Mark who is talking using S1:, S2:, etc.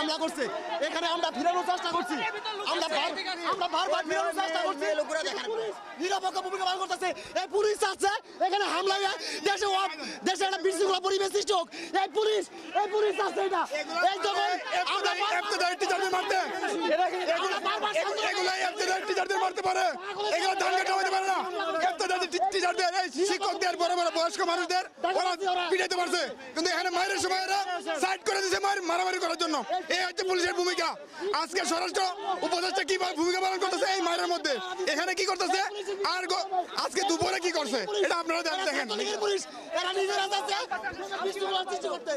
S1: হামলা করছে, এখানে আমরা ফিরানোর চেষ্টা করছি, আমরা বারবার ফিরানোর চেষ্টা করছি, নিরপেক্ষ ভূমিকা পালন করতেছে। এই পুলিশ আছে এখানে হামলা দেশে একটা বিশৃঙ্খলা পরিবেশ সৃষ্টি হোক, এই পুলিশ আছে এটা। এই যখন আমরা টিচারদের মারতে মারতে পারে, এগুলো ধান কাটা হতে পারে না। টিচারদের, এই শিক্ষকদের, বড় বড় বয়স্ক মানুষদের পিটাইতে পারছে, কিন্তু এখানে মায়ের সময় সাইড করে দিয়েছে মারামারি করার জন্য। এই হচ্ছে পুলিশের ভূমিকা। আজকে স্বরাষ্ট্র উপদেষ্টা কি ভূমিকা পালন করতেছে এই মায়ের মধ্যে, এখানে কি করতেছে, আর আজকে দুপুরে কি করছে এটা আপনারা দেখেন। পুলিশ এরা নিজেরা যাচ্ছে বিশৃঙ্খলা সৃষ্টি করতে।